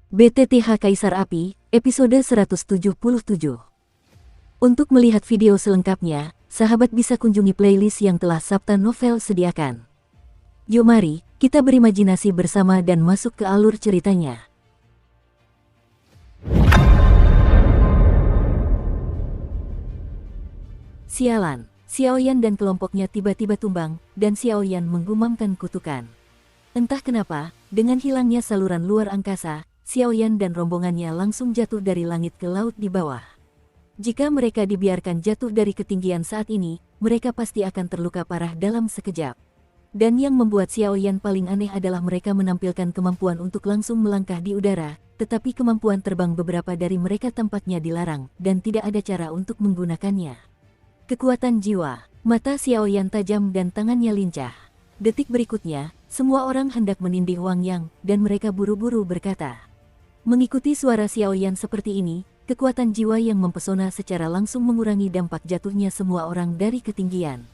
BTTH Kaisar Api, episode 177. Untuk melihat video selengkapnya, sahabat bisa kunjungi playlist yang telah Sabta Novel sediakan. Yuk mari, kita berimajinasi bersama dan masuk ke alur ceritanya. Sialan, Xiaoyan dan kelompoknya tiba-tiba tumbang, dan Xiaoyan menggumamkan kutukan. Entah kenapa, dengan hilangnya saluran luar angkasa, Xiaoyan dan rombongannya langsung jatuh dari langit ke laut di bawah. Jika mereka dibiarkan jatuh dari ketinggian saat ini, mereka pasti akan terluka parah dalam sekejap. Dan yang membuat Xiaoyan paling aneh adalah mereka menampilkan kemampuan untuk langsung melangkah di udara, tetapi kemampuan terbang beberapa dari mereka tampaknya dilarang, dan tidak ada cara untuk menggunakannya. Kekuatan jiwa, mata Xiaoyan tajam dan tangannya lincah. Detik berikutnya, semua orang hendak menindih Wang Yang, dan mereka buru-buru berkata. Mengikuti suara Xiaoyan seperti ini, kekuatan jiwa yang mempesona secara langsung mengurangi dampak jatuhnya semua orang dari ketinggian.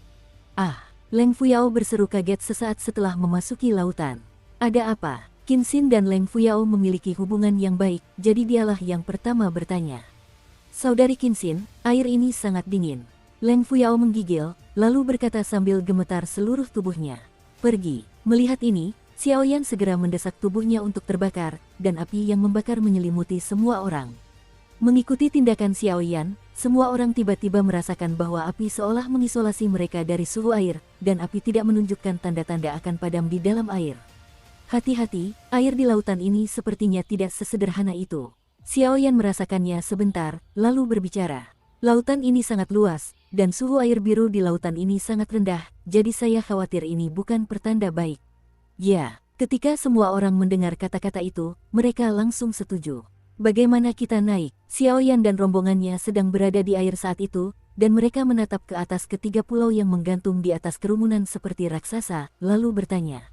Ah, Leng Fuyao berseru kaget sesaat setelah memasuki lautan. Ada apa? Qin Xin dan Leng Fuyao memiliki hubungan yang baik, jadi dialah yang pertama bertanya. Saudari Qin Xin, air ini sangat dingin. Leng Fuyao menggigil, lalu berkata sambil gemetar seluruh tubuhnya. Pergi. Melihat ini, Xiaoyan segera mendesak tubuhnya untuk terbakar, dan api yang membakar menyelimuti semua orang. Mengikuti tindakan Xiaoyan, semua orang tiba-tiba merasakan bahwa api seolah mengisolasi mereka dari suhu air, dan api tidak menunjukkan tanda-tanda akan padam di dalam air. Hati-hati, air di lautan ini sepertinya tidak sesederhana itu. Xiaoyan merasakannya sebentar, lalu berbicara. Lautan ini sangat luas, dan suhu air biru di lautan ini sangat rendah, jadi saya khawatir ini bukan pertanda baik. Ya, ketika semua orang mendengar kata-kata itu, mereka langsung setuju. Bagaimana kita naik? Xiaoyan dan rombongannya sedang berada di air saat itu, dan mereka menatap ke atas ketiga pulau yang menggantung di atas kerumunan seperti raksasa, lalu bertanya.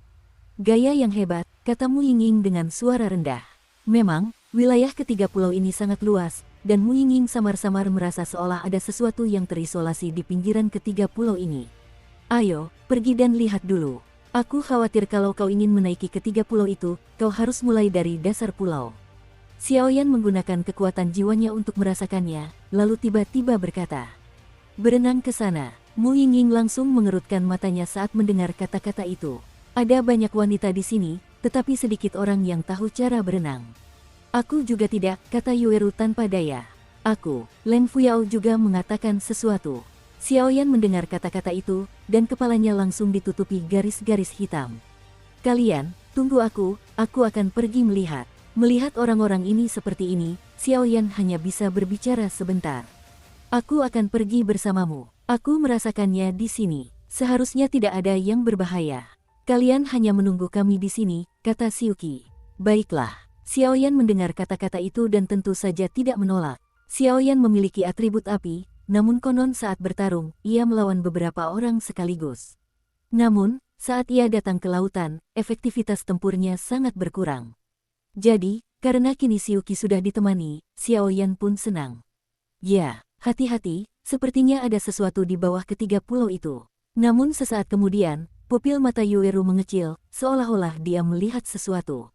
Gaya yang hebat, kata Mu Yingying dengan suara rendah. Memang, wilayah ketiga pulau ini sangat luas, dan Mu Yingying samar-samar merasa seolah ada sesuatu yang terisolasi di pinggiran ketiga pulau ini. Ayo, pergi dan lihat dulu. Aku khawatir kalau kau ingin menaiki ketiga pulau itu, kau harus mulai dari dasar pulau. Xiaoyan menggunakan kekuatan jiwanya untuk merasakannya, lalu tiba-tiba berkata. Berenang ke sana. Mu Yingying langsung mengerutkan matanya saat mendengar kata-kata itu. Ada banyak wanita di sini, tetapi sedikit orang yang tahu cara berenang. Aku juga tidak, kata Yueru tanpa daya. Aku, Leng Fuyao juga mengatakan sesuatu. Xiaoyan mendengar kata-kata itu, dan kepalanya langsung ditutupi garis-garis hitam. Kalian, tunggu aku akan pergi melihat. Melihat orang-orang ini seperti ini, Xiaoyan hanya bisa berbicara sebentar. Aku akan pergi bersamamu. Aku merasakannya di sini. Seharusnya tidak ada yang berbahaya. Kalian hanya menunggu kami di sini, kata Xiuqi. Baiklah. Xiaoyan mendengar kata-kata itu dan tentu saja tidak menolak. Xiaoyan memiliki atribut api, namun konon saat bertarung, ia melawan beberapa orang sekaligus. Namun, saat ia datang ke lautan, efektivitas tempurnya sangat berkurang. Jadi, karena kini Xiuqi sudah ditemani, Xiaoyan pun senang. Ya, hati-hati, sepertinya ada sesuatu di bawah ketiga pulau itu. Namun sesaat kemudian, pupil mata Yueru mengecil, seolah-olah dia melihat sesuatu.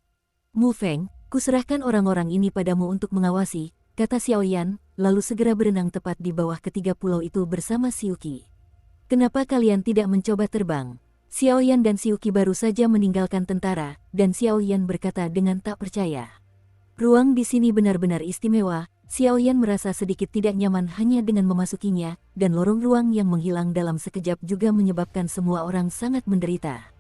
Mu Feng, kuserahkan orang-orang ini padamu untuk mengawasi, kata Xiaoyan, lalu segera berenang tepat di bawah ketiga pulau itu bersama Xiuqi. Kenapa kalian tidak mencoba terbang? Xiaoyan dan Xiuqi baru saja meninggalkan tentara, dan Xiaoyan berkata dengan tak percaya. Ruang di sini benar-benar istimewa, Xiaoyan merasa sedikit tidak nyaman hanya dengan memasukinya, dan lorong ruang yang menghilang dalam sekejap juga menyebabkan semua orang sangat menderita.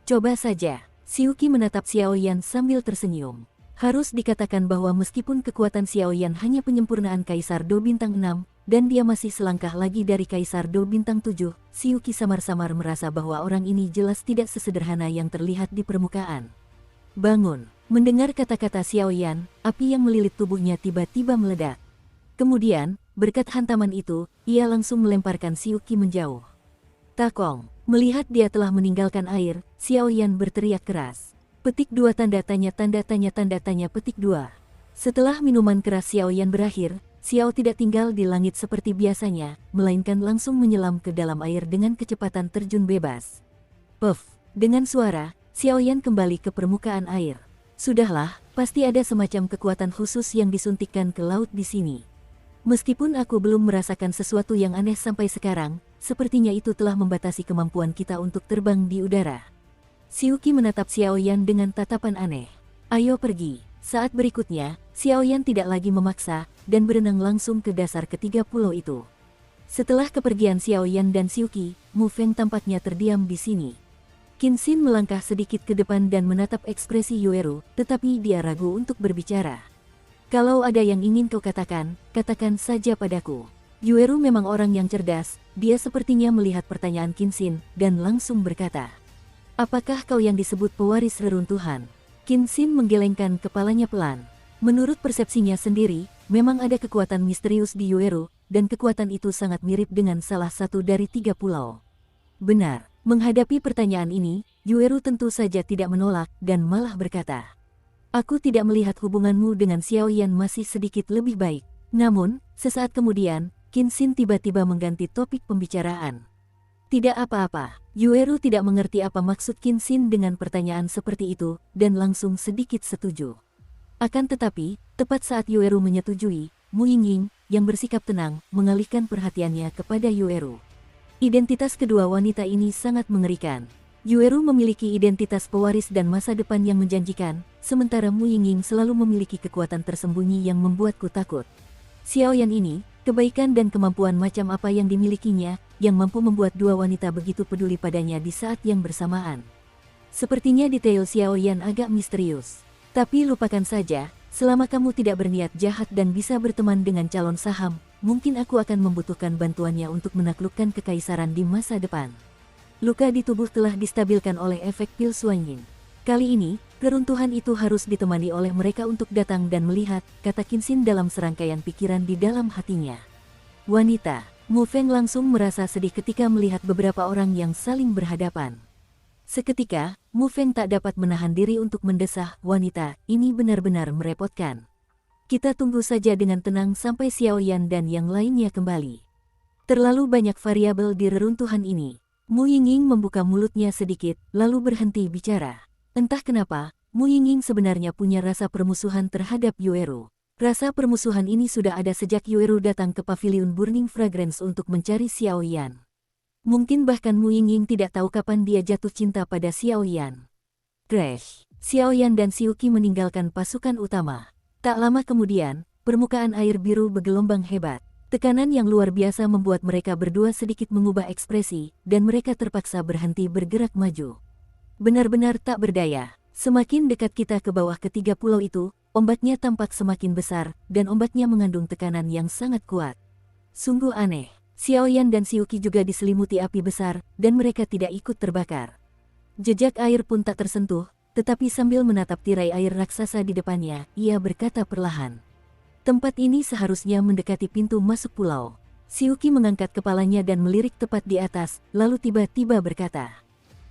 Coba saja, Xiuqi menatap Xiaoyan sambil tersenyum. Harus dikatakan bahwa meskipun kekuatan Xiaoyan hanya penyempurnaan Kaisar Do Bintang 6, dan dia masih selangkah lagi dari Kaisar Do Bintang 7, Xiuqi samar-samar merasa bahwa orang ini jelas tidak sesederhana yang terlihat di permukaan. Bangun! Mendengar kata-kata Xiaoyan, api yang melilit tubuhnya tiba-tiba meledak. Kemudian, berkat hantaman itu, ia langsung melemparkan Xiuqi menjauh. Takong! Melihat dia telah meninggalkan air, Xiaoyan berteriak keras. Petik 2 tanda tanya petik 2. Setelah minuman keras Xiaoyan berakhir, Xiao tidak tinggal di langit seperti biasanya, melainkan langsung menyelam ke dalam air dengan kecepatan terjun bebas. Puff! Dengan suara, Xiaoyan kembali ke permukaan air. Sudahlah, pasti ada semacam kekuatan khusus yang disuntikkan ke laut di sini. Meskipun aku belum merasakan sesuatu yang aneh sampai sekarang, sepertinya itu telah membatasi kemampuan kita untuk terbang di udara. Xiuqi menatap Xiaoyan dengan tatapan aneh. Ayo pergi. Saat berikutnya, Xiaoyan tidak lagi memaksa, dan berenang langsung ke dasar ketiga pulau itu. Setelah kepergian Xiaoyan dan Xiuqi, Mu Feng tampaknya terdiam di sini. Qin Xin melangkah sedikit ke depan dan menatap ekspresi Yueru, tetapi dia ragu untuk berbicara. Kalau ada yang ingin kau katakan, katakan saja padaku. Yueru memang orang yang cerdas, dia sepertinya melihat pertanyaan Qin Xin, dan langsung berkata. Apakah kau yang disebut pewaris reruntuhan? Qin Xin menggelengkan kepalanya pelan. Menurut persepsinya sendiri, memang ada kekuatan misterius di Yueru, dan kekuatan itu sangat mirip dengan salah satu dari 3 pulau. Benar. Menghadapi pertanyaan ini, Yueru tentu saja tidak menolak dan malah berkata, aku tidak melihat hubunganmu dengan Xiaoyan masih sedikit lebih baik. Namun, sesaat kemudian, Qin Xin tiba-tiba mengganti topik pembicaraan. Tidak apa-apa, Yueru tidak mengerti apa maksud Qin Xin dengan pertanyaan seperti itu, dan langsung sedikit setuju. Akan tetapi, tepat saat Yueru menyetujui, Mu Yingying, yang bersikap tenang, mengalihkan perhatiannya kepada Yueru. Identitas kedua wanita ini sangat mengerikan. Yueru memiliki identitas pewaris dan masa depan yang menjanjikan, sementara Mu Yingying selalu memiliki kekuatan tersembunyi yang membuatku takut. Xiaoyan ini, kebaikan dan kemampuan macam apa yang dimilikinya, yang mampu membuat dua wanita begitu peduli padanya di saat yang bersamaan. Sepertinya detail Xiaoyan agak misterius. Tapi lupakan saja, selama kamu tidak berniat jahat dan bisa berteman dengan calon saham, mungkin aku akan membutuhkan bantuannya untuk menaklukkan kekaisaran di masa depan. Luka di tubuh telah distabilkan oleh efek pil Suanyin. Kali ini, keruntuhan itu harus ditemani oleh mereka untuk datang dan melihat, kata Qin Xin dalam serangkaian pikiran di dalam hatinya. Wanita, Mu Feng langsung merasa sedih ketika melihat beberapa orang yang saling berhadapan. Seketika, Mu Feng tak dapat menahan diri untuk mendesah, wanita, ini benar-benar merepotkan. Kita tunggu saja dengan tenang sampai Xiaoyan dan yang lainnya kembali. Terlalu banyak variabel di reruntuhan ini. Mu Yingying membuka mulutnya sedikit, lalu berhenti bicara. Entah kenapa, Mu Yingying sebenarnya punya rasa permusuhan terhadap Yueru. Rasa permusuhan ini sudah ada sejak Yueru datang ke Pavilion Burning Fragrance untuk mencari Xiaoyan. Mungkin bahkan Mu Yingying tidak tahu kapan dia jatuh cinta pada Xiaoyan. Crash! Xiaoyan dan Xiuqi meninggalkan pasukan utama. Tak lama kemudian, permukaan air biru bergelombang hebat. Tekanan yang luar biasa membuat mereka berdua sedikit mengubah ekspresi, dan mereka terpaksa berhenti bergerak maju. Benar-benar tak berdaya. Semakin dekat kita ke bawah ketiga pulau itu, ombaknya tampak semakin besar, dan ombaknya mengandung tekanan yang sangat kuat. Sungguh aneh. Xiaoyan dan Xiuqi juga diselimuti api besar, dan mereka tidak ikut terbakar. Jejak air pun tak tersentuh, tetapi sambil menatap tirai air raksasa di depannya, ia berkata perlahan. Tempat ini seharusnya mendekati pintu masuk pulau. Xiuqi mengangkat kepalanya dan melirik tepat di atas, lalu tiba-tiba berkata.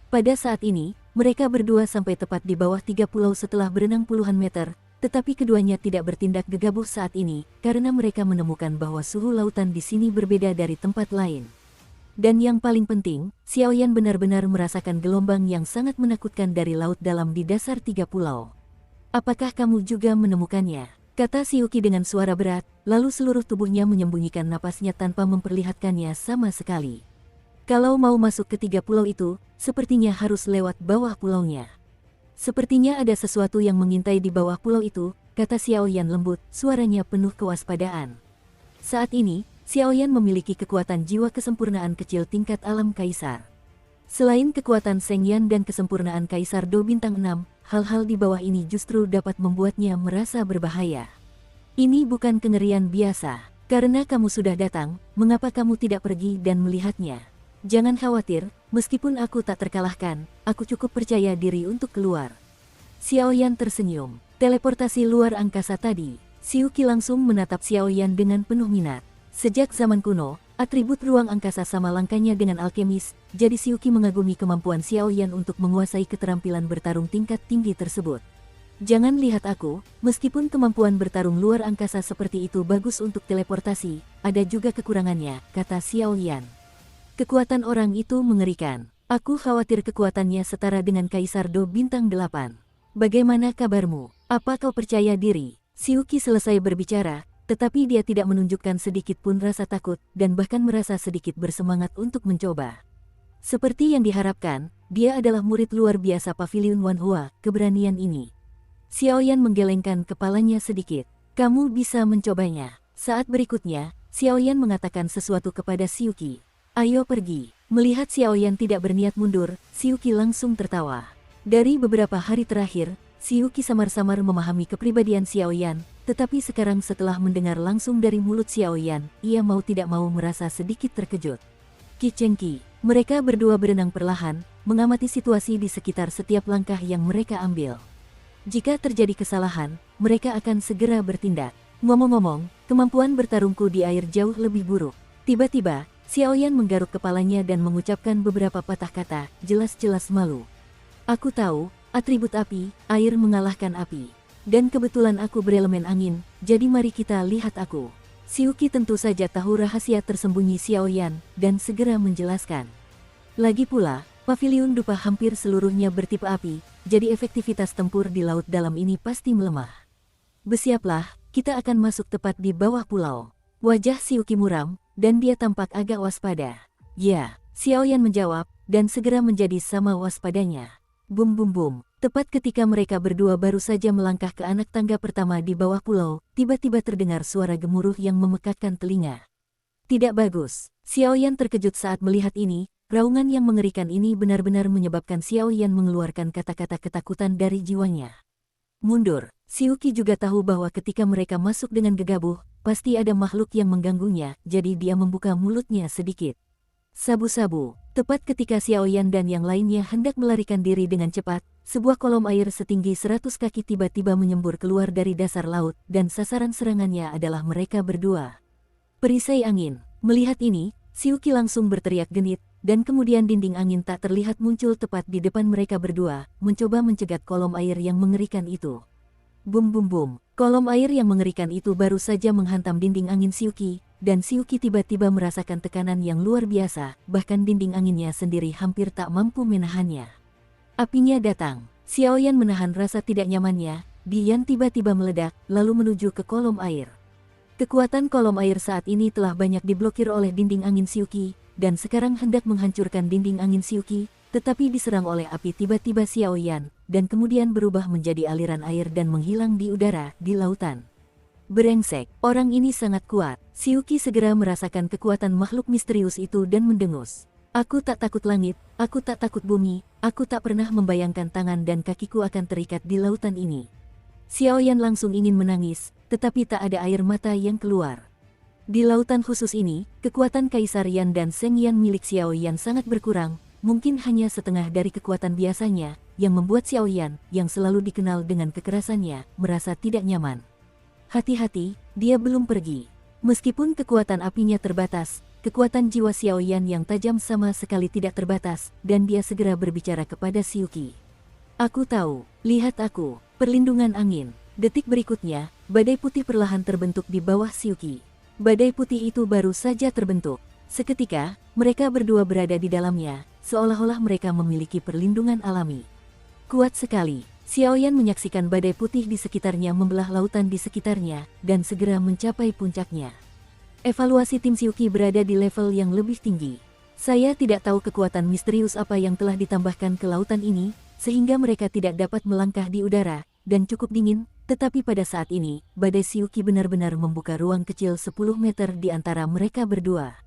Pada saat ini, mereka berdua sampai tepat di bawah 3 pulau setelah berenang puluhan meter, tetapi keduanya tidak bertindak gegabah saat ini, karena mereka menemukan bahwa suhu lautan di sini berbeda dari tempat lain. Dan yang paling penting, Xiaoyan benar-benar merasakan gelombang yang sangat menakutkan dari laut dalam di dasar 3 pulau. Apakah kamu juga menemukannya? Kata Xiuqi dengan suara berat, lalu seluruh tubuhnya menyembunyikan napasnya tanpa memperlihatkannya sama sekali. Kalau mau masuk ke 3 pulau itu, sepertinya harus lewat bawah pulaunya. Sepertinya ada sesuatu yang mengintai di bawah pulau itu, kata Xiaoyan lembut, suaranya penuh kewaspadaan. Saat ini, Xiaoyan memiliki kekuatan jiwa kesempurnaan kecil tingkat alam kaisar. Selain kekuatan Shengyan dan kesempurnaan kaisar Do bintang 6, hal-hal di bawah ini justru dapat membuatnya merasa berbahaya. Ini bukan kengerian biasa. Karena kamu sudah datang, mengapa kamu tidak pergi dan melihatnya? Jangan khawatir, meskipun aku tak terkalahkan, aku cukup percaya diri untuk keluar. Xiaoyan tersenyum. Teleportasi luar angkasa tadi. Xiuqi langsung menatap Xiaoyan dengan penuh minat. Sejak zaman kuno, atribut ruang angkasa sama langkahnya dengan alkemis, jadi Xiuqi mengagumi kemampuan Xiaoyan untuk menguasai keterampilan bertarung tingkat tinggi tersebut. Jangan lihat aku, meskipun kemampuan bertarung luar angkasa seperti itu bagus untuk teleportasi, ada juga kekurangannya, kata Xiaoyan. Kekuatan orang itu mengerikan. Aku khawatir kekuatannya setara dengan Kaisar Do bintang 8. Bagaimana kabarmu? Apa kau percaya diri? Xiuqi selesai berbicara, tetapi dia tidak menunjukkan sedikit pun rasa takut dan bahkan merasa sedikit bersemangat untuk mencoba. Seperti yang diharapkan, dia adalah murid luar biasa Paviliun Wanhua, keberanian ini. Xiaoyan menggelengkan kepalanya sedikit. Kamu bisa mencobanya. Saat berikutnya, Xiaoyan mengatakan sesuatu kepada Xiuqi. Ayo pergi. Melihat Xiaoyan tidak berniat mundur, Xiuqi langsung tertawa. Dari beberapa hari terakhir, Xiuqi samar-samar memahami kepribadian Xiaoyan, tetapi sekarang setelah mendengar langsung dari mulut Xiaoyan, ia mau tidak mau merasa sedikit terkejut. Qi Chengqi, mereka berdua berenang perlahan, mengamati situasi di sekitar setiap langkah yang mereka ambil. Jika terjadi kesalahan, mereka akan segera bertindak. Ngomong-ngomong, kemampuan bertarungku di air jauh lebih buruk. Tiba-tiba, Xiaoyan menggaruk kepalanya dan mengucapkan beberapa patah kata, jelas-jelas malu. Aku tahu, atribut api, air mengalahkan api. Dan kebetulan aku berelemen angin, jadi mari kita lihat aku. Xiuqi tentu saja tahu rahasia tersembunyi Xiaoyan, dan segera menjelaskan. Lagi pula, Paviliun Dupa hampir seluruhnya bertipe api, jadi efektivitas tempur di laut dalam ini pasti melemah. Bersiaplah, kita akan masuk tepat di bawah pulau. Wajah Xiuqi muram, dan dia tampak agak waspada. Ya, Xiaoyan menjawab, dan segera menjadi sama waspadanya. Bum bum bum, tepat ketika mereka berdua baru saja melangkah ke anak tangga pertama di bawah pulau, tiba-tiba terdengar suara gemuruh yang memekakkan telinga. Tidak bagus. Xiaoyan terkejut saat melihat ini, raungan yang mengerikan ini benar-benar menyebabkan Xiaoyan mengeluarkan kata-kata ketakutan dari jiwanya. Mundur. Xiuqi juga tahu bahwa ketika mereka masuk dengan gegabah, pasti ada makhluk yang mengganggunya, jadi dia membuka mulutnya sedikit. Sabu-sabu. Tepat ketika Xiaoyan dan yang lainnya hendak melarikan diri dengan cepat, sebuah kolom air setinggi 100 kaki tiba-tiba menyembur keluar dari dasar laut, dan sasaran serangannya adalah mereka berdua. Perisai angin. Melihat ini, Xiuqi langsung berteriak genit, dan kemudian dinding angin tak terlihat muncul tepat di depan mereka berdua, mencoba mencegat kolom air yang mengerikan itu. Bum bum bum. Kolom air yang mengerikan itu baru saja menghantam dinding angin Xiuqi, dan Xiuqi tiba-tiba merasakan tekanan yang luar biasa, bahkan dinding anginnya sendiri hampir tak mampu menahannya. Apinya datang. Xiaoyan menahan rasa tidak nyamannya, Dian tiba-tiba meledak, lalu menuju ke kolom air. Kekuatan kolom air saat ini telah banyak diblokir oleh dinding angin Xiuqi, dan sekarang hendak menghancurkan dinding angin Xiuqi, tetapi diserang oleh api tiba-tiba Xiaoyan, dan kemudian berubah menjadi aliran air dan menghilang di udara, di lautan. Brengsek, orang ini sangat kuat. Xiuqi segera merasakan kekuatan makhluk misterius itu dan mendengus. Aku tak takut langit, aku tak takut bumi, aku tak pernah membayangkan tangan dan kakiku akan terikat di lautan ini. Xiaoyan langsung ingin menangis, tetapi tak ada air mata yang keluar. Di lautan khusus ini, kekuatan Kaisar Yan dan Seng Yan milik Xiaoyan sangat berkurang, mungkin hanya setengah dari kekuatan biasanya, yang membuat Xiaoyan, yang selalu dikenal dengan kekerasannya, merasa tidak nyaman. Hati-hati, dia belum pergi. Meskipun kekuatan apinya terbatas, kekuatan jiwa Xiaoyan yang tajam sama sekali tidak terbatas, dan dia segera berbicara kepada Xiuqi. Aku tahu, lihat aku, perlindungan angin. Detik berikutnya, badai putih perlahan terbentuk di bawah Xiuqi. Badai putih itu baru saja terbentuk. Seketika, mereka berdua berada di dalamnya, seolah-olah mereka memiliki perlindungan alami. Kuat sekali. Xiaoyan menyaksikan badai putih di sekitarnya membelah lautan di sekitarnya, dan segera mencapai puncaknya. Evaluasi tim Xiuqi berada di level yang lebih tinggi. Saya tidak tahu kekuatan misterius apa yang telah ditambahkan ke lautan ini, sehingga mereka tidak dapat melangkah di udara, dan cukup dingin, tetapi pada saat ini, badai Xiuqi benar-benar membuka ruang kecil 10 meter di antara mereka berdua.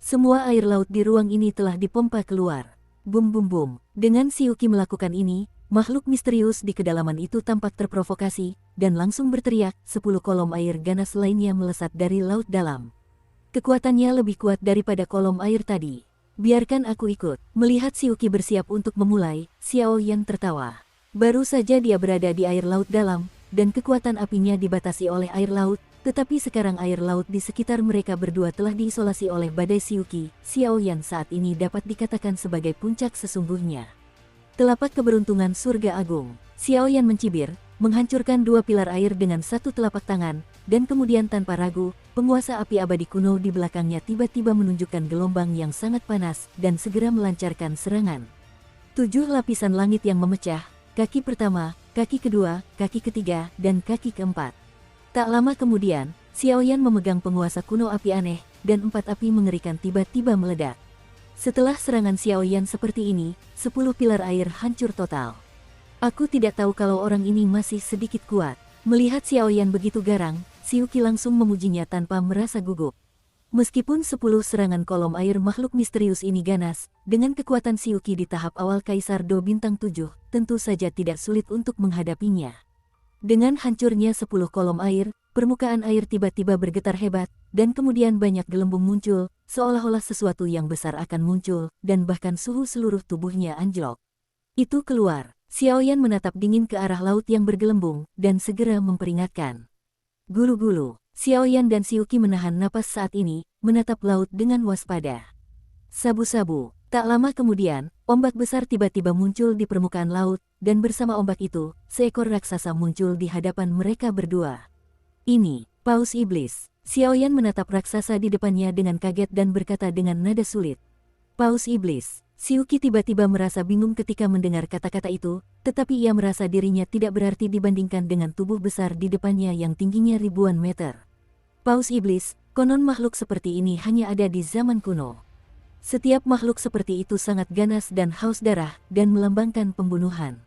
Semua air laut di ruang ini telah dipompa keluar. Bum bum bum. Dengan Xiuqi melakukan ini, makhluk misterius di kedalaman itu tampak terprovokasi, dan langsung berteriak, 10 kolom air ganas lainnya melesat dari laut dalam. Kekuatannya lebih kuat daripada kolom air tadi. Biarkan aku ikut. Melihat Xiuqi bersiap untuk memulai, Xiaoyan tertawa. Baru saja dia berada di air laut dalam, dan kekuatan apinya dibatasi oleh air laut, tetapi sekarang air laut di sekitar mereka berdua telah diisolasi oleh badai Xiuqi. Xiaoyan saat ini dapat dikatakan sebagai puncak sesungguhnya. Telapak keberuntungan surga agung. Xiaoyan mencibir, menghancurkan 2 pilar air dengan 1 telapak tangan, dan kemudian tanpa ragu, penguasa api abadi kuno di belakangnya tiba-tiba menunjukkan gelombang yang sangat panas, dan segera melancarkan serangan. 7 lapisan langit yang memecah, kaki pertama, kaki kedua, kaki ketiga, dan kaki keempat. Tak lama kemudian, Xiaoyan memegang penguasa kuno api aneh, dan 4 api mengerikan tiba-tiba meledak. Setelah serangan Xiaoyan seperti ini, 10 pilar air hancur total. Aku tidak tahu kalau orang ini masih sedikit kuat. Melihat Xiaoyan begitu garang, Xiuqi langsung memujinya tanpa merasa gugup. Meskipun 10 serangan kolom air makhluk misterius ini ganas, dengan kekuatan Xiuqi di tahap awal Kaisar Do Bintang 7, tentu saja tidak sulit untuk menghadapinya. Dengan hancurnya 10 kolom air, permukaan air tiba-tiba bergetar hebat, dan kemudian banyak gelembung muncul, seolah-olah sesuatu yang besar akan muncul, dan bahkan suhu seluruh tubuhnya anjlok. Itu keluar. Xiaoyan menatap dingin ke arah laut yang bergelembung, dan segera memperingatkan. Gulu-gulu. Xiaoyan dan Xiuqi menahan napas saat ini, menatap laut dengan waspada. Sabu-sabu. Tak lama kemudian, ombak besar tiba-tiba muncul di permukaan laut, dan bersama ombak itu, seekor raksasa muncul di hadapan mereka berdua. Ini, Paus Iblis. Xiaoyan menatap raksasa di depannya dengan kaget dan berkata dengan nada sulit. Paus Iblis. Xiuqi tiba-tiba merasa bingung ketika mendengar kata-kata itu, tetapi ia merasa dirinya tidak berarti dibandingkan dengan tubuh besar di depannya yang tingginya ribuan meter. Paus Iblis, konon makhluk seperti ini hanya ada di zaman kuno. Setiap makhluk seperti itu sangat ganas dan haus darah, dan melambangkan pembunuhan.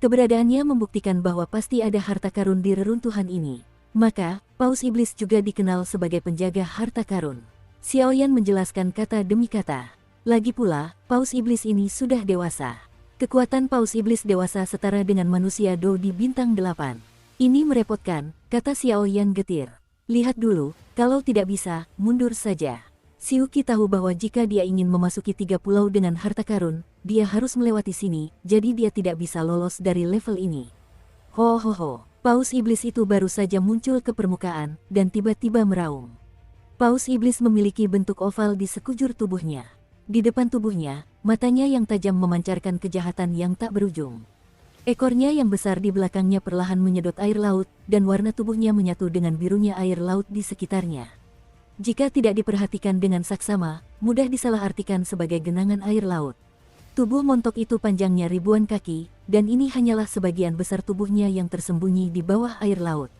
Keberadaannya membuktikan bahwa pasti ada harta karun di reruntuhan ini. Maka, Paus Iblis juga dikenal sebagai penjaga harta karun. Xiaoyan menjelaskan kata demi kata. Lagi pula, Paus Iblis ini sudah dewasa. Kekuatan Paus Iblis dewasa setara dengan manusia Do di bintang 8. Ini merepotkan, kata Xiaoyan getir. Lihat dulu, kalau tidak bisa, mundur saja. Xiuqi tahu bahwa jika dia ingin memasuki 3 pulau dengan harta karun, dia harus melewati sini, jadi dia tidak bisa lolos dari level ini. Ho ho ho, Paus Iblis itu baru saja muncul ke permukaan, dan tiba-tiba meraung. Paus Iblis memiliki bentuk oval di sekujur tubuhnya. Di depan tubuhnya, matanya yang tajam memancarkan kejahatan yang tak berujung. Ekornya yang besar di belakangnya perlahan menyedot air laut, dan warna tubuhnya menyatu dengan birunya air laut di sekitarnya. Jika tidak diperhatikan dengan saksama, mudah disalahartikan sebagai genangan air laut. Tubuh montok itu panjangnya ribuan kaki, dan ini hanyalah sebagian besar tubuhnya yang tersembunyi di bawah air laut.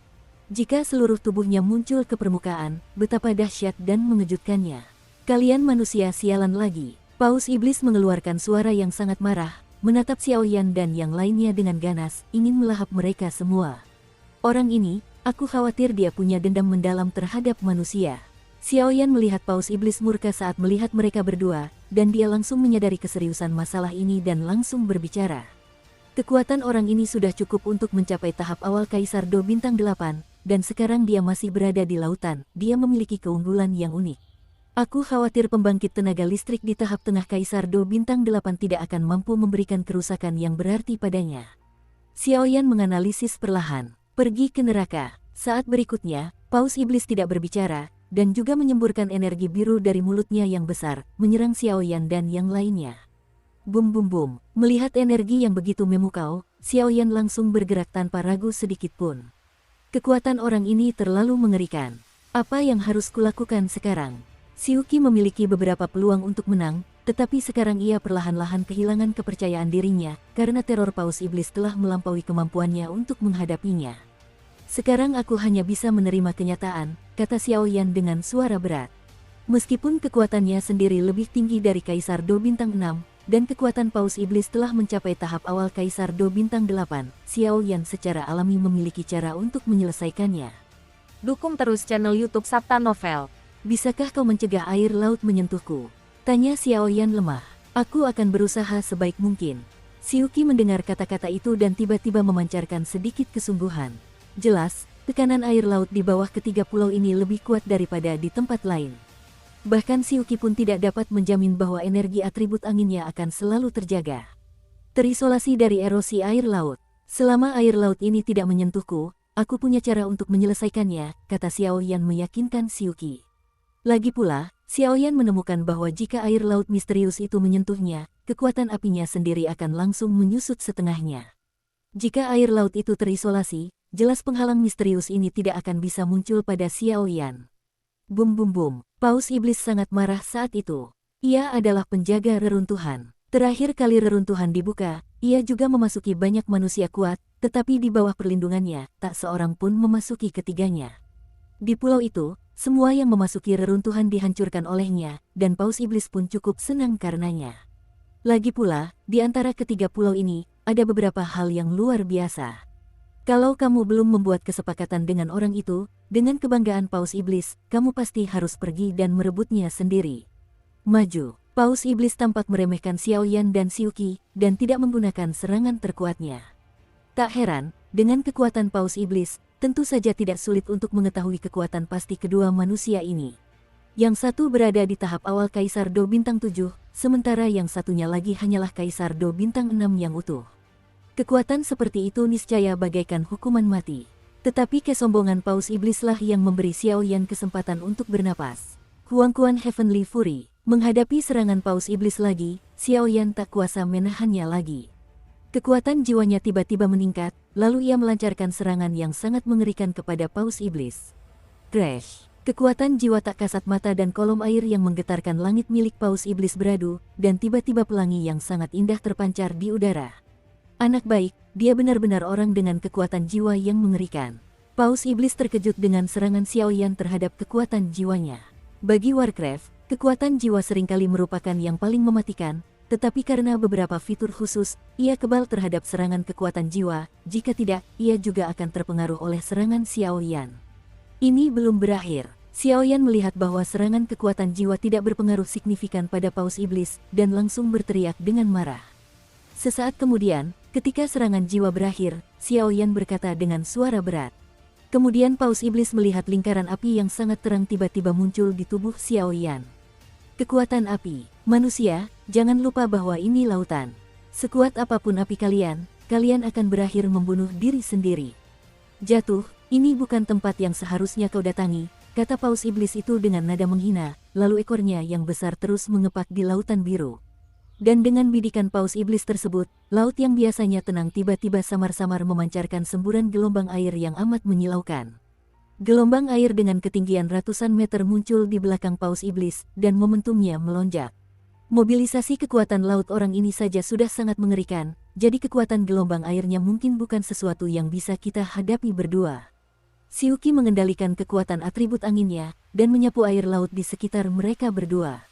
Jika seluruh tubuhnya muncul ke permukaan, betapa dahsyat dan mengejutkannya. Kalian manusia sialan lagi. Paus Iblis mengeluarkan suara yang sangat marah, menatap Xiaoyan dan yang lainnya dengan ganas, ingin melahap mereka semua. Orang ini, aku khawatir dia punya dendam mendalam terhadap manusia. Xiaoyan melihat Paus Iblis murka saat melihat mereka berdua, dan dia langsung menyadari keseriusan masalah ini dan langsung berbicara. Kekuatan orang ini sudah cukup untuk mencapai tahap awal Kaisar Do Bintang 8, dan sekarang dia masih berada di lautan, dia memiliki keunggulan yang unik. Aku khawatir pembangkit tenaga listrik di tahap tengah Kaisar Do Bintang 8 tidak akan mampu memberikan kerusakan yang berarti padanya. Xiaoyan menganalisis perlahan. Pergi ke neraka. Saat berikutnya, Paus Iblis tidak berbicara, dan juga menyemburkan energi biru dari mulutnya yang besar, menyerang Xiaoyan dan yang lainnya. Bum bum bum. Melihat energi yang begitu memukau, Xiaoyan langsung bergerak tanpa ragu sedikit pun. Kekuatan orang ini terlalu mengerikan. Apa yang harus kulakukan sekarang? Xiuqi memiliki beberapa peluang untuk menang, tetapi sekarang ia perlahan-lahan kehilangan kepercayaan dirinya, karena teror Paus Iblis telah melampaui kemampuannya untuk menghadapinya. Sekarang aku hanya bisa menerima kenyataan, kata Xiaoyan dengan suara berat. Meskipun kekuatannya sendiri lebih tinggi dari Kaisar Do Bintang 6, dan kekuatan Paus Iblis telah mencapai tahap awal Kaisar Do Bintang 8, Xiaoyan secara alami memiliki cara untuk menyelesaikannya. Dukung terus channel YouTube Sabta Novel. Bisakah kau mencegah air laut menyentuhku? Tanya Xiaoyan lemah. Aku akan berusaha sebaik mungkin. Xiuqi mendengar kata-kata itu dan tiba-tiba memancarkan sedikit kesungguhan. Jelas, tekanan air laut di bawah ketiga pulau ini lebih kuat daripada di tempat lain. Bahkan Xiuqi pun tidak dapat menjamin bahwa energi atribut anginnya akan selalu terjaga. Terisolasi dari erosi air laut. Selama air laut ini tidak menyentuhku, aku punya cara untuk menyelesaikannya, kata Xiaoyan meyakinkan Xiuqi. Lagi pula, Xiaoyan menemukan bahwa jika air laut misterius itu menyentuhnya, kekuatan apinya sendiri akan langsung menyusut setengahnya. Jika air laut itu terisolasi, jelas penghalang misterius ini tidak akan bisa muncul pada Xiaoyan. Bum bum bum, Paus Iblis sangat marah saat itu. Ia adalah penjaga reruntuhan. Terakhir kali reruntuhan dibuka, ia juga memasuki banyak manusia kuat, tetapi di bawah perlindungannya, tak seorang pun memasuki ketiganya. Di pulau itu, semua yang memasuki reruntuhan dihancurkan olehnya, dan Paus Iblis pun cukup senang karenanya. Lagi pula, di antara ketiga pulau ini, ada beberapa hal yang luar biasa. Kalau kamu belum membuat kesepakatan dengan orang itu, dengan kebanggaan Paus Iblis, kamu pasti harus pergi dan merebutnya sendiri. Maju. Paus Iblis tampak meremehkan Xiaoyan dan Xiuqi, dan tidak menggunakan serangan terkuatnya. Tak heran, dengan kekuatan Paus Iblis, tentu saja tidak sulit untuk mengetahui kekuatan pasti kedua manusia ini. Yang satu berada di tahap awal Kaisar Do Bintang 7, sementara yang satunya lagi hanyalah Kaisar Do Bintang 6 yang utuh. Kekuatan seperti itu niscaya bagaikan hukuman mati. Tetapi kesombongan Paus Iblislah yang memberi Xiaoyan kesempatan untuk bernapas. Huangquan Heavenly Fury. Menghadapi serangan Paus Iblis lagi, Xiaoyan tak kuasa menahannya lagi. Kekuatan jiwanya tiba-tiba meningkat, lalu ia melancarkan serangan yang sangat mengerikan kepada Paus Iblis. Crash! Kekuatan jiwa tak kasat mata dan kolom air yang menggetarkan langit milik Paus Iblis beradu, dan tiba-tiba pelangi yang sangat indah terpancar di udara. Anak baik, dia benar-benar orang dengan kekuatan jiwa yang mengerikan. Paus Iblis terkejut dengan serangan Xiaoyan terhadap kekuatan jiwanya. Bagi Warcraft, kekuatan jiwa seringkali merupakan yang paling mematikan, tetapi karena beberapa fitur khusus, ia kebal terhadap serangan kekuatan jiwa, jika tidak, ia juga akan terpengaruh oleh serangan Xiaoyan. Ini belum berakhir. Xiaoyan melihat bahwa serangan kekuatan jiwa tidak berpengaruh signifikan pada Paus Iblis, dan langsung berteriak dengan marah. Sesaat kemudian, ketika serangan jiwa berakhir, Xiaoyan berkata dengan suara berat. Kemudian Paus Iblis melihat lingkaran api yang sangat terang tiba-tiba muncul di tubuh Xiaoyan. Kekuatan api. Manusia, jangan lupa bahwa ini lautan. Sekuat apapun api kalian, kalian akan berakhir membunuh diri sendiri. Jatuh, ini bukan tempat yang seharusnya kau datangi, kata Paus Iblis itu dengan nada menghina, lalu ekornya yang besar terus mengepak di lautan biru. Dan dengan bidikan Paus Iblis tersebut, laut yang biasanya tenang tiba-tiba samar-samar memancarkan semburan gelombang air yang amat menyilaukan. Gelombang air dengan ketinggian ratusan meter muncul di belakang Paus Iblis, dan momentumnya melonjak. Mobilisasi kekuatan laut orang ini saja sudah sangat mengerikan, jadi kekuatan gelombang airnya mungkin bukan sesuatu yang bisa kita hadapi berdua. Xiuqi mengendalikan kekuatan atribut anginnya, dan menyapu air laut di sekitar mereka berdua.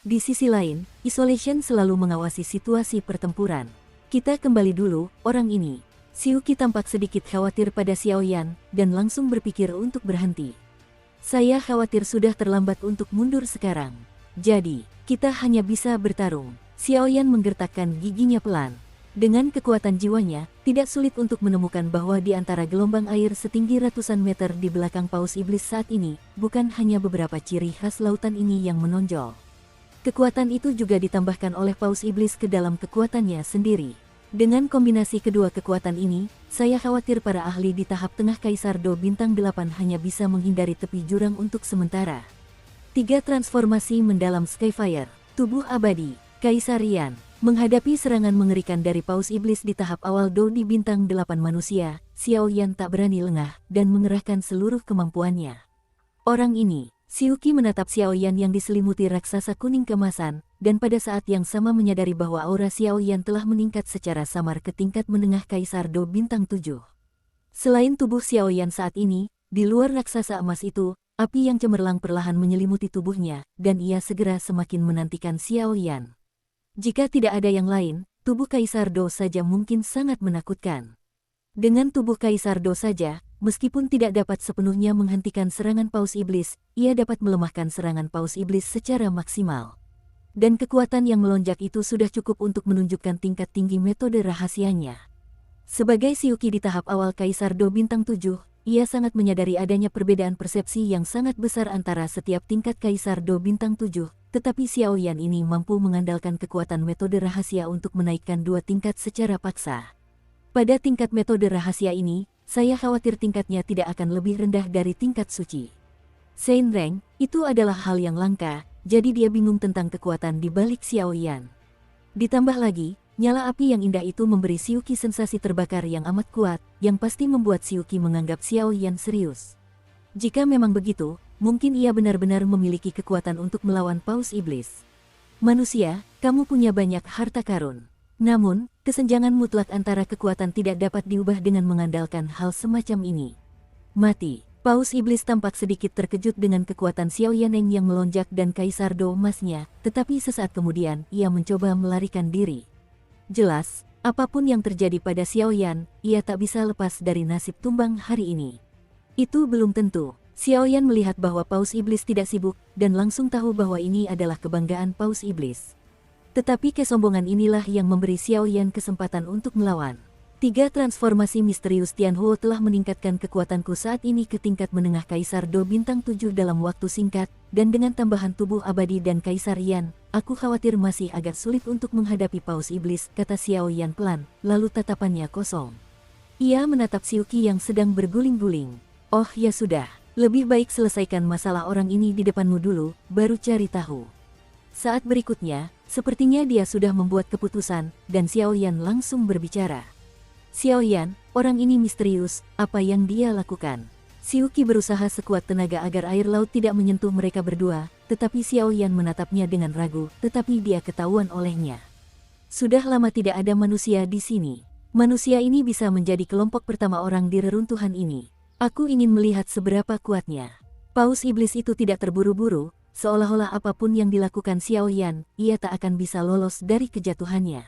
Di sisi lain, Isolation selalu mengawasi situasi pertempuran. Kita kembali dulu, orang ini. Xiuqi tampak sedikit khawatir pada Xiaoyan, dan langsung berpikir untuk berhenti. Saya khawatir sudah terlambat untuk mundur sekarang. Jadi, kita hanya bisa bertarung. Xiaoyan menggertakkan giginya pelan. Dengan kekuatan jiwanya, tidak sulit untuk menemukan bahwa di antara gelombang air setinggi ratusan meter di belakang Paus Iblis saat ini, bukan hanya beberapa ciri khas lautan ini yang menonjol. Kekuatan itu juga ditambahkan oleh Paus Iblis ke dalam kekuatannya sendiri. Dengan kombinasi kedua kekuatan ini, saya khawatir para ahli di tahap tengah Kaisar Do Bintang 8 hanya bisa menghindari tepi jurang untuk sementara. 3 transformasi mendalam Skyfire, tubuh abadi, Kaisar Yan. Menghadapi serangan mengerikan dari Paus Iblis di tahap awal Do di Bintang 8 manusia, Xiaoyan tak berani lengah dan mengerahkan seluruh kemampuannya. Orang ini, Xiuqi menatap Xiaoyan yang diselimuti raksasa kuning kemasan, dan pada saat yang sama menyadari bahwa aura Xiaoyan telah meningkat secara samar ke tingkat menengah Kaisar Do Bintang 7. Selain tubuh Xiaoyan saat ini, di luar raksasa emas itu, api yang cemerlang perlahan menyelimuti tubuhnya, dan ia segera semakin menantikan Xiaoyan. Jika tidak ada yang lain, tubuh Kaisar Do saja mungkin sangat menakutkan. Dengan tubuh Kaisar Do saja, meskipun tidak dapat sepenuhnya menghentikan serangan Paus Iblis, ia dapat melemahkan serangan Paus Iblis secara maksimal. Dan kekuatan yang melonjak itu sudah cukup untuk menunjukkan tingkat tinggi metode rahasianya. Sebagai Xiuqi di tahap awal Kaisar Do Bintang 7, ia sangat menyadari adanya perbedaan persepsi yang sangat besar antara setiap tingkat Kaisar Do Bintang 7, tetapi Xiaoyan ini mampu mengandalkan kekuatan metode rahasia untuk menaikkan 2 tingkat secara paksa. Pada tingkat metode rahasia ini, saya khawatir tingkatnya tidak akan lebih rendah dari tingkat suci. Saint Rank, itu adalah hal yang langka, jadi dia bingung tentang kekuatan di balik Xiaoyan. Ditambah lagi, nyala api yang indah itu memberi Xiuqi sensasi terbakar yang amat kuat, yang pasti membuat Xiuqi menganggap Xiaoyan serius. Jika memang begitu, mungkin ia benar-benar memiliki kekuatan untuk melawan Paus Iblis. Manusia, kamu punya banyak harta karun. Namun, kesenjangan mutlak antara kekuatan tidak dapat diubah dengan mengandalkan hal semacam ini. Mati. Paus Iblis tampak sedikit terkejut dengan kekuatan Xiao Yaneng yang melonjak dan Kaisar Do emasnya, tetapi sesaat kemudian ia mencoba melarikan diri. Jelas, apapun yang terjadi pada Xiao Yan, ia tak bisa lepas dari nasib tumbang hari ini. Itu belum tentu. Xiao Yan melihat bahwa Paus Iblis tidak sibuk dan langsung tahu bahwa ini adalah kebanggaan Paus Iblis. Tetapi kesombongan inilah yang memberi Xiao Yan kesempatan untuk melawan. 3 transformasi misterius Tianhuo telah meningkatkan kekuatanku saat ini ke tingkat menengah Kaisar Do bintang 7 dalam waktu singkat, dan dengan tambahan tubuh abadi dan Kaisar Yan, aku khawatir masih agak sulit untuk menghadapi Paus Iblis, kata Xiao Yan pelan, lalu tatapannya kosong. Ia menatap Xiuqi yang sedang berguling-guling. Oh ya sudah, lebih baik selesaikan masalah orang ini di depanmu dulu, baru cari tahu. Saat berikutnya, sepertinya dia sudah membuat keputusan, dan Xiao Yan langsung berbicara. Xiao Yan, orang ini misterius, apa yang dia lakukan? Xiuqi berusaha sekuat tenaga agar air laut tidak menyentuh mereka berdua, tetapi Xiao Yan menatapnya dengan ragu, tetapi dia ketahuan olehnya. Sudah lama tidak ada manusia di sini. Manusia ini bisa menjadi kelompok pertama orang di reruntuhan ini. Aku ingin melihat seberapa kuatnya. Paus Iblis itu tidak terburu-buru, seolah-olah apapun yang dilakukan Xiao Yan, ia tak akan bisa lolos dari kejatuhannya.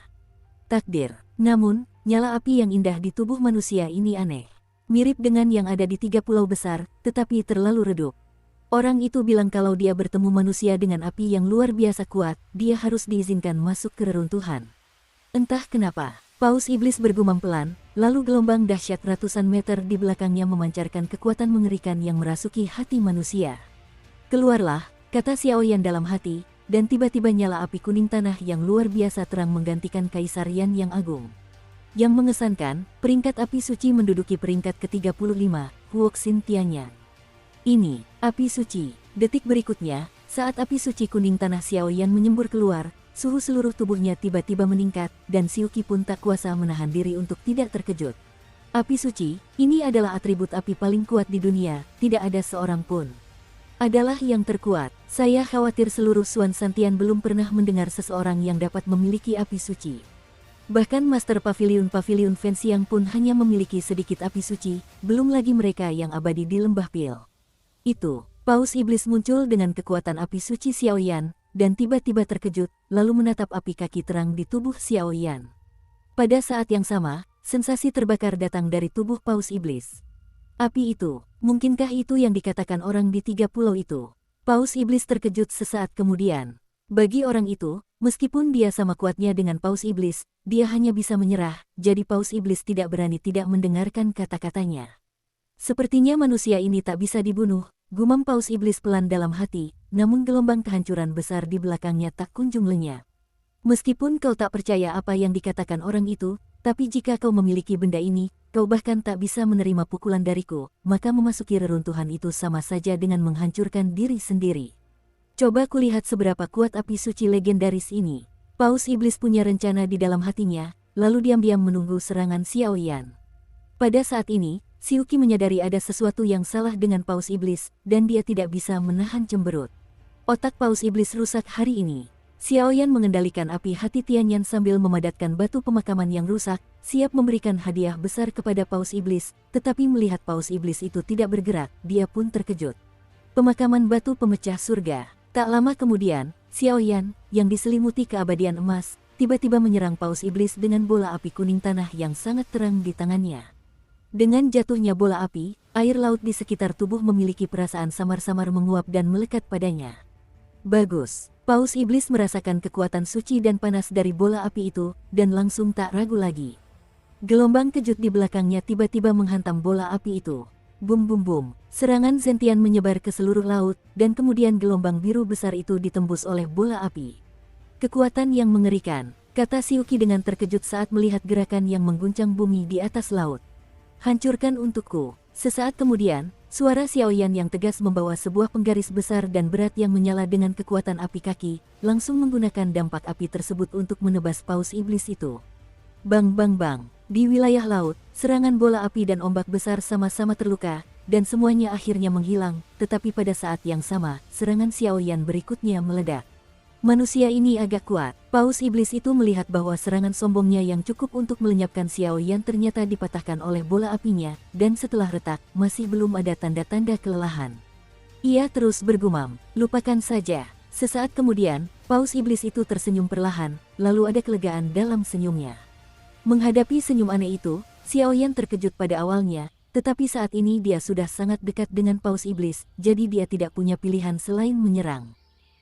Takdir. Namun, nyala api yang indah di tubuh manusia ini aneh. Mirip dengan yang ada di 3 pulau besar, tetapi terlalu redup. Orang itu bilang kalau dia bertemu manusia dengan api yang luar biasa kuat, dia harus diizinkan masuk ke reruntuhan. Entah kenapa, Paus Iblis bergumam pelan, lalu gelombang dahsyat ratusan meter di belakangnya memancarkan kekuatan mengerikan yang merasuki hati manusia. Keluarlah, kata Xiao Yan dalam hati, dan tiba-tiba nyala api kuning tanah yang luar biasa terang menggantikan Kaisar Yan yang agung. Yang mengesankan, peringkat api suci menduduki peringkat ke-35, Huoxin Tianyan. Ini, api suci. Detik berikutnya, saat api suci kuning tanah Xiao Yan menyembur keluar, suhu seluruh tubuhnya tiba-tiba meningkat, dan Xiuqi pun tak kuasa menahan diri untuk tidak terkejut. Api suci, ini adalah atribut api paling kuat di dunia, tidak ada seorang pun. Adalah yang terkuat. Saya khawatir seluruh Suan Santian belum pernah mendengar seseorang yang dapat memiliki api suci. Bahkan Master Pavilion Fenxiang pun hanya memiliki sedikit api suci, belum lagi mereka yang abadi di Lembah Pil. Itu, Paus Iblis muncul dengan kekuatan api suci Xiao Yan, dan tiba-tiba terkejut, lalu menatap api kaki terang di tubuh Xiao Yan. Pada saat yang sama, sensasi terbakar datang dari tubuh Paus Iblis. Api itu, mungkinkah itu yang dikatakan orang di 3 pulau itu? Paus Iblis terkejut sesaat kemudian. Bagi orang itu, meskipun dia sama kuatnya dengan Paus Iblis, dia hanya bisa menyerah, jadi Paus Iblis tidak berani tidak mendengarkan kata-katanya. Sepertinya manusia ini tak bisa dibunuh, gumam Paus Iblis pelan dalam hati, namun gelombang kehancuran besar di belakangnya tak kunjung lenyap. Meskipun kau tak percaya apa yang dikatakan orang itu, tapi jika kau memiliki benda ini, kau bahkan tak bisa menerima pukulan dariku, maka memasuki reruntuhan itu sama saja dengan menghancurkan diri sendiri. Coba kulihat seberapa kuat api suci legendaris ini. Paus Iblis punya rencana di dalam hatinya, lalu diam-diam menunggu serangan Xiao Yan. Pada saat ini, Xiuqi menyadari ada sesuatu yang salah dengan Paus Iblis, dan dia tidak bisa menahan cemberut. Otak Paus Iblis rusak hari ini. Xiao Yan mengendalikan api hati Tianyan sambil memadatkan batu pemakaman yang rusak, siap memberikan hadiah besar kepada Paus Iblis, tetapi melihat Paus Iblis itu tidak bergerak, dia pun terkejut. Pemakaman batu pemecah surga. Tak lama kemudian, Xiao Yan, yang diselimuti keabadian emas, tiba-tiba menyerang Paus Iblis dengan bola api kuning tanah yang sangat terang di tangannya. Dengan jatuhnya bola api, air laut di sekitar tubuh memiliki perasaan samar-samar menguap dan melekat padanya. Bagus. Paus Iblis merasakan kekuatan suci dan panas dari bola api itu, dan langsung tak ragu lagi. Gelombang kejut di belakangnya tiba-tiba menghantam bola api itu. Bum bum bum, serangan Zentian menyebar ke seluruh laut, dan kemudian gelombang biru besar itu ditembus oleh bola api. Kekuatan yang mengerikan, kata Xiuqi dengan terkejut saat melihat gerakan yang mengguncang bumi di atas laut. Hancurkan untukku. Sesaat kemudian, suara Xiao Yan yang tegas membawa sebuah penggaris besar dan berat yang menyala dengan kekuatan api kaki, langsung menggunakan dampak api tersebut untuk menebas Paus Iblis itu. Bang bang bang, di wilayah laut, serangan bola api dan ombak besar sama-sama terluka, dan semuanya akhirnya menghilang, tetapi pada saat yang sama, serangan Xiao Yan berikutnya meledak. Manusia ini agak kuat. Paus iblis itu melihat bahwa serangan sombongnya yang cukup untuk melenyapkan Xiao Yan ternyata dipatahkan oleh bola apinya, dan setelah retak, masih belum ada tanda-tanda kelelahan. Ia terus bergumam, "Lupakan saja." Sesaat kemudian, Paus iblis itu tersenyum perlahan, lalu ada kelegaan dalam senyumnya. Menghadapi senyum aneh itu, Xiao Yan terkejut pada awalnya, tetapi saat ini dia sudah sangat dekat dengan Paus iblis, jadi dia tidak punya pilihan selain menyerang.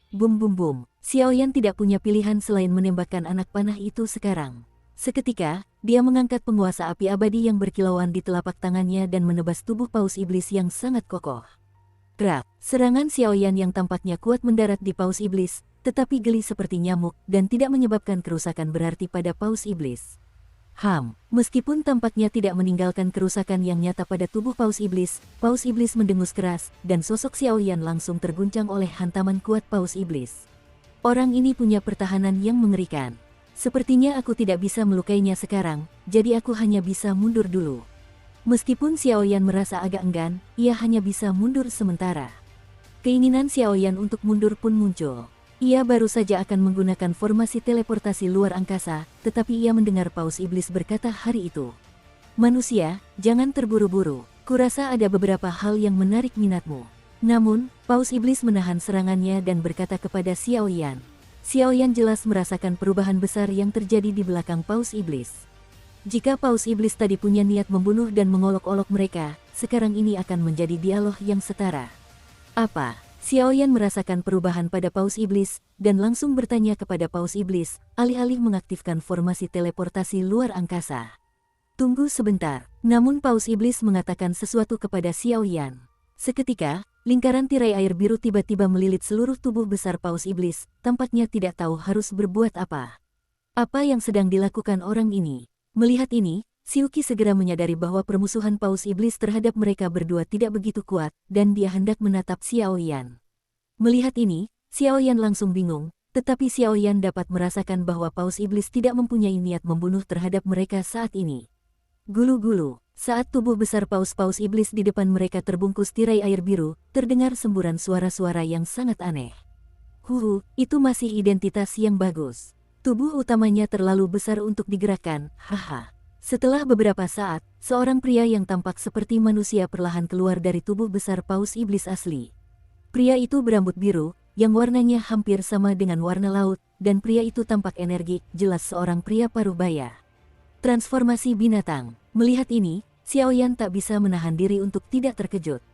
Bum bum bum, Xiao Yan tidak punya pilihan selain menembakkan anak panah itu sekarang. Seketika, dia mengangkat penguasa api abadi yang berkilauan di telapak tangannya dan menebas tubuh Paus iblis yang sangat kokoh. Gerak, serangan Xiao Yan yang tampaknya kuat mendarat di Paus iblis, tetapi geli seperti nyamuk dan tidak menyebabkan kerusakan berarti pada Paus iblis. Meskipun tampaknya tidak meninggalkan kerusakan yang nyata pada tubuh Paus iblis mendengus keras, dan sosok Xiao Yan langsung terguncang oleh hantaman kuat Paus iblis. Orang ini punya pertahanan yang mengerikan. Sepertinya aku tidak bisa melukainya sekarang, jadi aku hanya bisa mundur dulu. Meskipun Xiao Yan merasa agak enggan, ia hanya bisa mundur sementara. Keinginan Xiao Yan untuk mundur pun muncul. Ia baru saja akan menggunakan formasi teleportasi luar angkasa, tetapi ia mendengar Paus iblis berkata hari itu. "Manusia, jangan terburu-buru, kurasa ada beberapa hal yang menarik minatmu." Namun, Paus iblis menahan serangannya dan berkata kepada Xiao Yan. Xiao Yan jelas merasakan perubahan besar yang terjadi di belakang Paus iblis. Jika Paus iblis tadi punya niat membunuh dan mengolok-olok mereka, sekarang ini akan menjadi dialog yang setara. Apa? Xiao Yan merasakan perubahan pada Paus iblis, dan langsung bertanya kepada Paus iblis, alih-alih mengaktifkan formasi teleportasi luar angkasa. "Tunggu sebentar." Namun Paus iblis mengatakan sesuatu kepada Xiao Yan. Seketika, lingkaran tirai air biru tiba-tiba melilit seluruh tubuh besar Paus iblis, tampaknya tidak tahu harus berbuat apa. Apa yang sedang dilakukan orang ini? Melihat ini, Xiuqi segera menyadari bahwa permusuhan Paus iblis terhadap mereka berdua tidak begitu kuat, dan dia hendak menatap Xiao Yan. Melihat ini, Xiao Yan langsung bingung, tetapi Xiao Yan dapat merasakan bahwa Paus iblis tidak mempunyai niat membunuh terhadap mereka saat ini. Gulu-gulu, saat tubuh besar Paus iblis di depan mereka terbungkus tirai air biru, terdengar semburan suara-suara yang sangat aneh. Itu masih identitas yang bagus. Tubuh utamanya terlalu besar untuk digerakkan, haha. Setelah beberapa saat, seorang pria yang tampak seperti manusia perlahan keluar dari tubuh besar Paus iblis asli. Pria itu berambut biru, yang warnanya hampir sama dengan warna laut, dan pria itu tampak energik, jelas seorang pria paruh baya. Transformasi binatang. Melihat ini, Xiao Yan tak bisa menahan diri untuk tidak terkejut.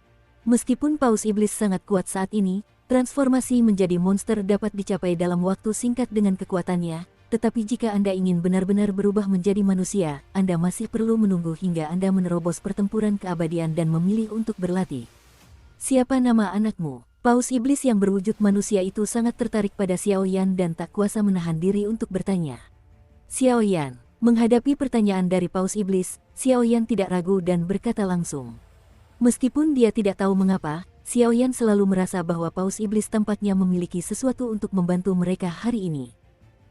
Meskipun Paus iblis sangat kuat saat ini, transformasi menjadi monster dapat dicapai dalam waktu singkat dengan kekuatannya. Tetapi jika Anda ingin benar-benar berubah menjadi manusia, Anda masih perlu menunggu hingga Anda menerobos pertempuran keabadian dan memilih untuk berlatih. Siapa nama anakmu? Paus iblis yang berwujud manusia itu sangat tertarik pada Xiao Yan dan tak kuasa menahan diri untuk bertanya. Xiao Yan, menghadapi pertanyaan dari Paus iblis, Xiao Yan tidak ragu dan berkata langsung. Meskipun dia tidak tahu mengapa, Xiao Yan selalu merasa bahwa Paus iblis tampaknya memiliki sesuatu untuk membantu mereka hari ini.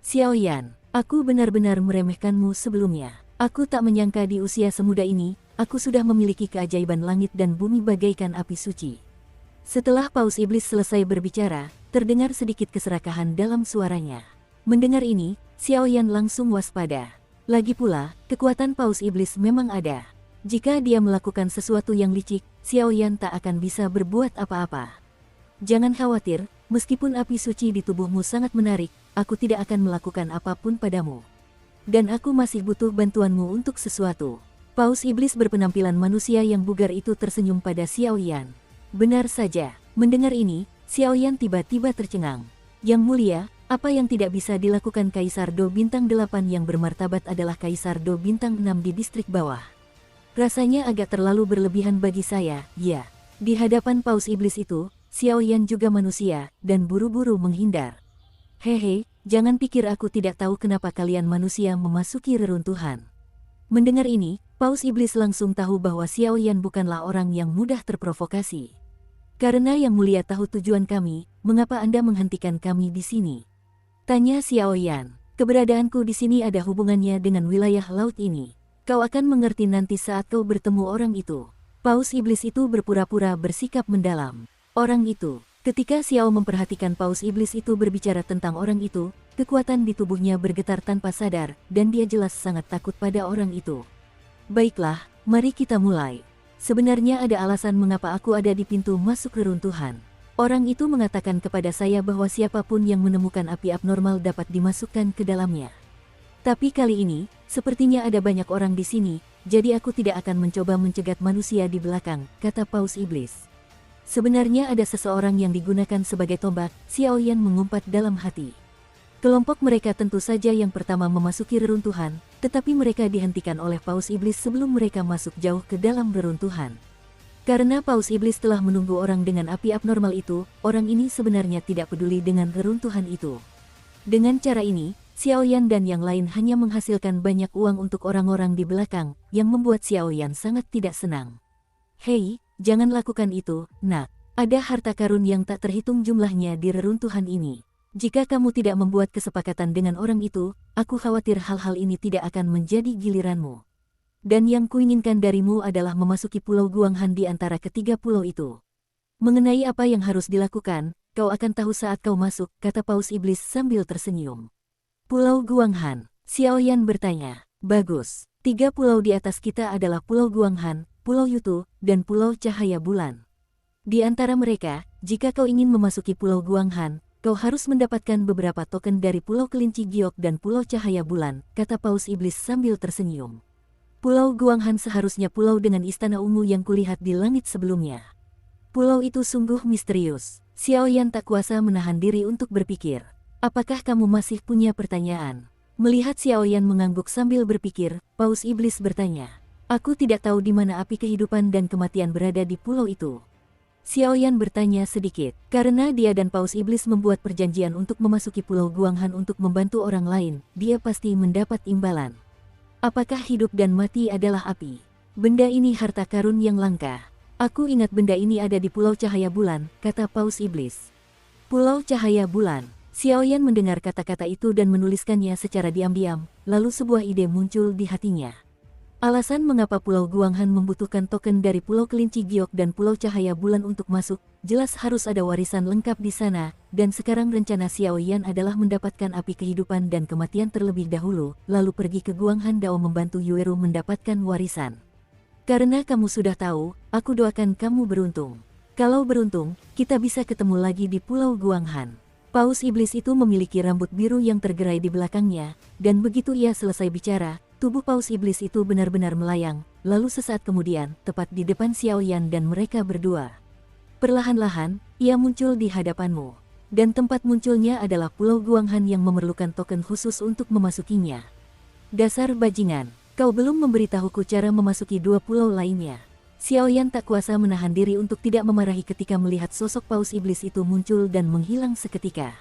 Xiao Yan, aku benar-benar meremehkanmu sebelumnya. Aku tak menyangka di usia semuda ini, aku sudah memiliki keajaiban langit dan bumi bagaikan api suci. Setelah Paus iblis selesai berbicara, terdengar sedikit keserakahan dalam suaranya. Mendengar ini, Xiao Yan langsung waspada. Lagi pula, kekuatan Paus iblis memang ada. Jika dia melakukan sesuatu yang licik, Xiao Yan tak akan bisa berbuat apa-apa. Jangan khawatir, meskipun api suci di tubuhmu sangat menarik, aku tidak akan melakukan apapun padamu. Dan aku masih butuh bantuanmu untuk sesuatu. Paus iblis berpenampilan manusia yang bugar itu tersenyum pada Xiao Yan. Benar saja, mendengar ini, Xiao Yan tiba-tiba tercengang. Yang mulia, apa yang tidak bisa dilakukan Kaisar Do Bintang 8 yang bermartabat adalah Kaisar Do Bintang 6 di distrik bawah. Rasanya agak terlalu berlebihan bagi saya, ya. Di hadapan Paus iblis itu, Xiao Yan juga manusia, dan buru-buru menghindar. Hehe, jangan pikir aku tidak tahu kenapa kalian manusia memasuki reruntuhan. Mendengar ini, Paus iblis langsung tahu bahwa Xiao Yan bukanlah orang yang mudah terprovokasi. Karena yang mulia tahu tujuan kami, mengapa Anda menghentikan kami di sini? Tanya Xiao Yan. Keberadaanku di sini ada hubungannya dengan wilayah laut ini. Kau akan mengerti nanti saat kau bertemu orang itu. Paus iblis itu berpura-pura bersikap mendalam. Orang itu, Ketika Xiao memperhatikan paus iblis itu berbicara tentang orang itu, kekuatan di tubuhnya bergetar tanpa sadar, dan dia jelas sangat takut pada orang itu. Baiklah, mari kita mulai. Sebenarnya ada alasan mengapa aku ada di pintu masuk reruntuhan. Orang itu mengatakan kepada saya bahwa siapapun yang menemukan api abnormal dapat dimasukkan ke dalamnya. Tapi kali ini, sepertinya ada banyak orang di sini, jadi aku tidak akan mencoba mencegat manusia di belakang, kata paus iblis. Sebenarnya ada seseorang yang digunakan sebagai tombak, Xiaoyan mengumpat dalam hati. Kelompok mereka tentu saja yang pertama memasuki reruntuhan, tetapi mereka dihentikan oleh paus iblis sebelum mereka masuk jauh ke dalam reruntuhan. Karena paus iblis telah menunggu orang dengan api abnormal itu, orang ini sebenarnya tidak peduli dengan reruntuhan itu. Dengan cara ini, Xiaoyan dan yang lain hanya menghasilkan banyak uang untuk orang-orang di belakang, yang membuat Xiaoyan sangat tidak senang. Hei, jangan lakukan itu, nak. Ada harta karun yang tak terhitung jumlahnya di reruntuhan ini. Jika kamu tidak membuat kesepakatan dengan orang itu, aku khawatir hal-hal ini tidak akan menjadi giliranmu. Dan yang kuinginkan darimu adalah memasuki Pulau Guanghan di antara ketiga pulau itu. Mengenai apa yang harus dilakukan, kau akan tahu saat kau masuk, kata paus iblis sambil tersenyum. Pulau Guanghan, Xiaoyan bertanya. Bagus, 3 pulau di atas kita adalah Pulau Guanghan, Pulau Yutu, dan Pulau Cahaya Bulan. Di antara mereka, jika kau ingin memasuki Pulau Guanghan, kau harus mendapatkan beberapa token dari Pulau Kelinci Giok dan Pulau Cahaya Bulan, kata paus iblis sambil tersenyum. Pulau Guanghan seharusnya pulau dengan istana ungu yang kulihat di langit sebelumnya. Pulau itu sungguh misterius. Xiaoyan tak kuasa menahan diri untuk berpikir. Apakah kamu masih punya pertanyaan? Melihat Xiaoyan mengangguk sambil berpikir, paus iblis bertanya. Aku tidak tahu di mana api kehidupan dan kematian berada di pulau itu. Xiaoyan bertanya sedikit, karena dia dan paus iblis membuat perjanjian untuk memasuki Pulau Guanghan untuk membantu orang lain, dia pasti mendapat imbalan. Apakah hidup dan mati adalah api? Benda ini harta karun yang langka. Aku ingat benda ini ada di Pulau Cahaya Bulan, kata paus iblis. Pulau Cahaya Bulan. Xiaoyan mendengar kata-kata itu dan menuliskannya secara diam-diam, lalu sebuah ide muncul di hatinya. Alasan mengapa Pulau Guanghan membutuhkan token dari Pulau Kelinci Giok dan Pulau Cahaya Bulan untuk masuk, jelas harus ada warisan lengkap di sana, dan sekarang rencana Xiaoyan adalah mendapatkan api kehidupan dan kematian terlebih dahulu, lalu pergi ke Guanghan Dao membantu Yueru mendapatkan warisan. Karena kamu sudah tahu, aku doakan kamu beruntung. Kalau beruntung, kita bisa ketemu lagi di Pulau Guanghan. Paus iblis itu memiliki rambut biru yang tergerai di belakangnya, dan begitu ia selesai bicara, tubuh paus iblis itu benar-benar melayang, lalu sesaat kemudian, tepat di depan Xiaoyan dan mereka berdua. Perlahan-lahan, ia muncul di hadapanmu. Dan tempat munculnya adalah Pulau Guanghan yang memerlukan token khusus untuk memasukinya. Dasar bajingan, kau belum memberitahuku cara memasuki 2 pulau lainnya. Xiaoyan tak kuasa menahan diri untuk tidak memarahi ketika melihat sosok paus iblis itu muncul dan menghilang seketika.